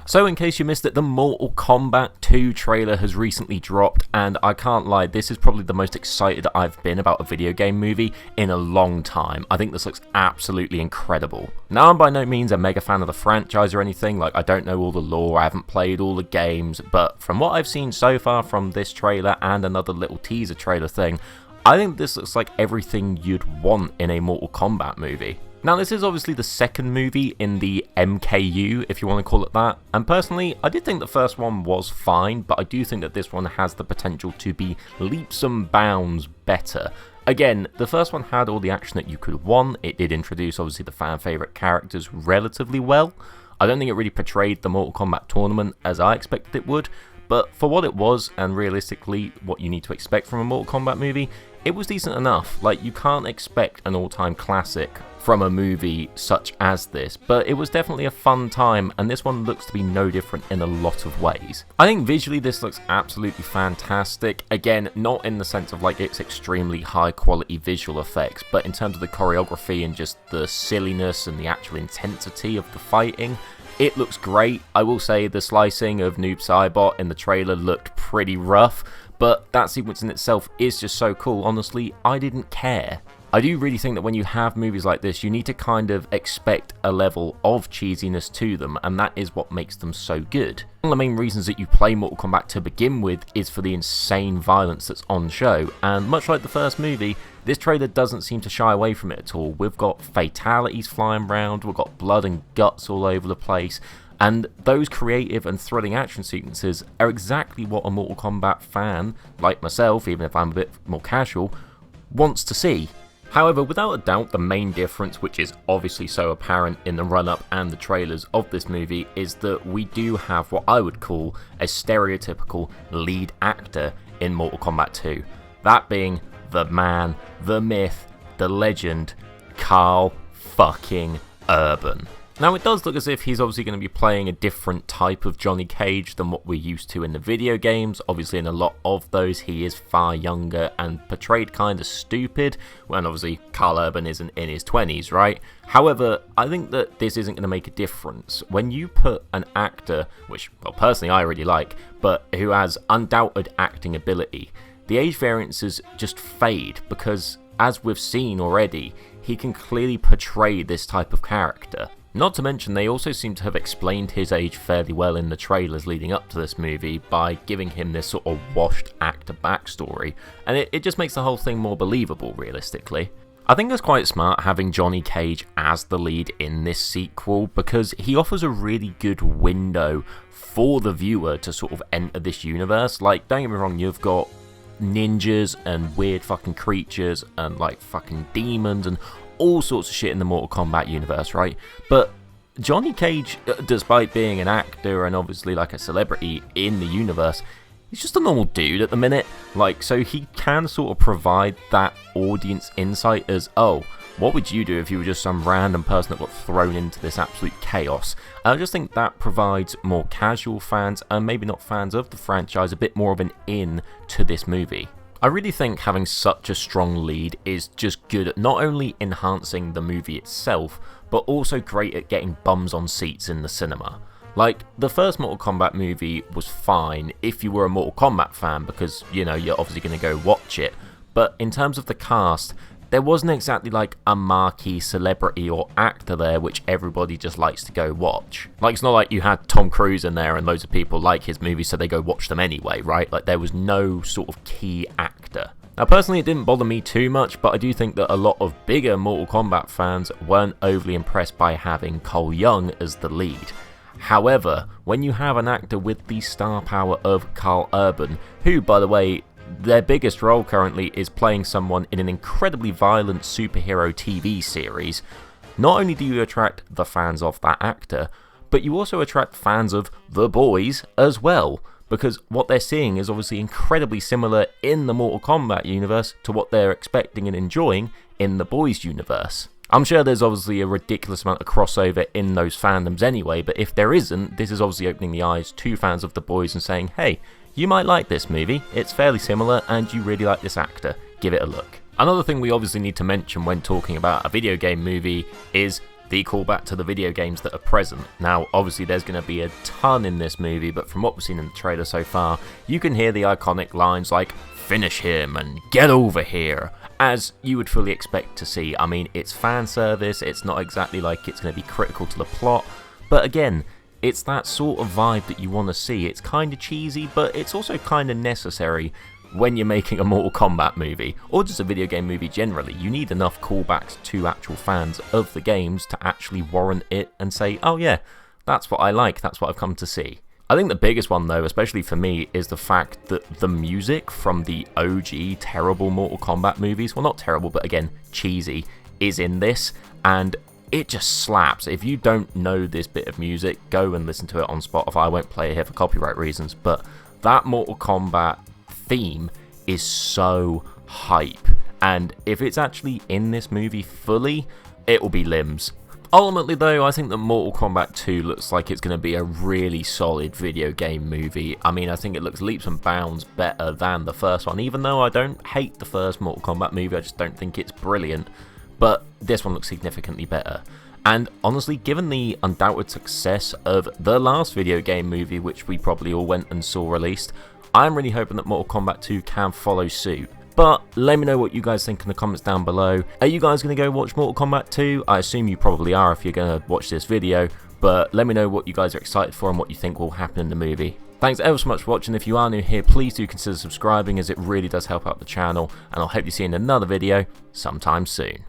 So in case you missed it, the Mortal Kombat 2 trailer has recently dropped, and I can't lie, this is probably the most excited I've been about a video game movie in a long time. I think this looks absolutely incredible. Now, I'm by no means a mega fan of the franchise or anything, like I don't know all the lore, I haven't played all the games, but from what I've seen so far from this trailer and another little teaser trailer thing, I think this looks like everything you'd want in a Mortal Kombat movie. Now, this is obviously the second movie in the MKU, if you want to call it that, and personally, I did think the first one was fine, but I do think that this one has the potential to be leaps and bounds better. Again, the first one had all the action that you could want, it did introduce obviously the fan favourite characters relatively well. I don't think it really portrayed the Mortal Kombat tournament as I expected it would, but for what it was, and realistically what you need to expect from a Mortal Kombat movie, it was decent enough. Like, you can't expect an all-time classic from a movie such as this, but it was definitely a fun time, and this one looks to be no different in a lot of ways. I think visually this looks absolutely fantastic. Again, not in the sense of like it's extremely high quality visual effects, but in terms of the choreography and just the silliness and the actual intensity of the fighting, it looks great. I will say the slicing of Noob Saibot in the trailer looked pretty rough, but that sequence in itself is just so cool. Honestly, I didn't care. I do really think that when you have movies like this, you need to kind of expect a level of cheesiness to them, and that is what makes them so good. One of the main reasons that you play Mortal Kombat to begin with is for the insane violence that's on show, and much like the first movie, this trailer doesn't seem to shy away from it at all. We've got fatalities flying around, we've got blood and guts all over the place, and those creative and thrilling action sequences are exactly what a Mortal Kombat fan, like myself, even if I'm a bit more casual, wants to see. However, without a doubt, the main difference, which is obviously so apparent in the run-up and the trailers of this movie, is that we do have what I would call a stereotypical lead actor in Mortal Kombat 2. That being the man, the myth, the legend, Karl fucking Urban. Now, it does look as if he's obviously going to be playing a different type of Johnny Cage than what we're used to in the video games. Obviously, in a lot of those, he is far younger and portrayed kind of stupid, when obviously Karl Urban isn't in his 20s, right? However, I think that this isn't going to make a difference. When you put an actor, which, well, personally I really like, but who has undoubted acting ability, the age variances just fade, because, as we've seen already, he can clearly portray this type of character. Not to mention, they also seem to have explained his age fairly well in the trailers leading up to this movie by giving him this sort of washed actor backstory, and it just makes the whole thing more believable, realistically. I think it's quite smart having Johnny Cage as the lead in this sequel, because he offers a really good window for the viewer to sort of enter this universe. Like, don't get me wrong, you've got ninjas and weird fucking creatures and like fucking demons and all sorts of shit in the Mortal Kombat universe, right? But Johnny Cage, despite being an actor and obviously like a celebrity in the universe, he's just a normal dude at the minute. Like, so he can sort of provide that audience insight as, oh, what would you do if you were just some random person that got thrown into this absolute chaos? And I just think that provides more casual fans, and maybe not fans of the franchise, a bit more of an in to this movie. I really think having such a strong lead is just good at not only enhancing the movie itself, but also great at getting bums on seats in the cinema. Like, the first Mortal Kombat movie was fine if you were a Mortal Kombat fan, because, you know, you're obviously going to go watch it, but in terms of the cast, there wasn't exactly like a marquee celebrity or actor there which everybody just likes to go watch. Like, it's not like you had Tom Cruise in there and loads of people like his movies so they go watch them anyway, right? Like, there was no sort of key actor. Now, personally, it didn't bother me too much, but I do think that a lot of bigger Mortal Kombat fans weren't overly impressed by having Cole Young as the lead. However, when you have an actor with the star power of Karl Urban, who, by the way, their biggest role currently is playing someone in an incredibly violent superhero TV series, not only do you attract the fans of that actor, but you also attract fans of The Boys as well, because what they're seeing is obviously incredibly similar in the Mortal Kombat universe to what they're expecting and enjoying in the Boys universe. I'm sure there's obviously a ridiculous amount of crossover in those fandoms anyway, but if there isn't, this is obviously opening the eyes to fans of The Boys and saying, hey, you might like this movie, it's fairly similar and you really like this actor, give it a look. Another thing we obviously need to mention when talking about a video game movie is the callback to the video games that are present. Now, obviously there's going to be a ton in this movie, but from what we've seen in the trailer so far, you can hear the iconic lines like, "Finish him" and "Get over here," as you would fully expect to see. I mean, it's fan service, it's not exactly like it's going to be critical to the plot, but again, it's that sort of vibe that you want to see. It's kind of cheesy, but it's also kind of necessary when you're making a Mortal Kombat movie, or just a video game movie generally. You need enough callbacks to actual fans of the games to actually warrant it and say, oh yeah, that's what I like, that's what I've come to see. I think the biggest one though, especially for me, is the fact that the music from the OG terrible Mortal Kombat movies, well not terrible, but again, cheesy, is in this, and it just slaps. If you don't know this bit of music, go and listen to it on Spotify. I won't play it here for copyright reasons, but that Mortal Kombat theme is so hype, and if it's actually in this movie fully, it will be limbs. Ultimately though, I think that Mortal Kombat 2 looks like it's going to be a really solid video game movie. I mean, I think it looks leaps and bounds better than the first one, even though I don't hate the first Mortal Kombat movie, I just don't think it's brilliant, but this one looks significantly better. And honestly, given the undoubted success of the last video game movie, which we probably all went and saw released, I'm really hoping that Mortal Kombat 2 can follow suit. But let me know what you guys think in the comments down below. Are you guys going to go watch Mortal Kombat 2? I assume you probably are if you're going to watch this video, but let me know what you guys are excited for and what you think will happen in the movie. Thanks ever so much for watching. If you are new here, please do consider subscribing, as it really does help out the channel, and I'll hope to see you in another video sometime soon.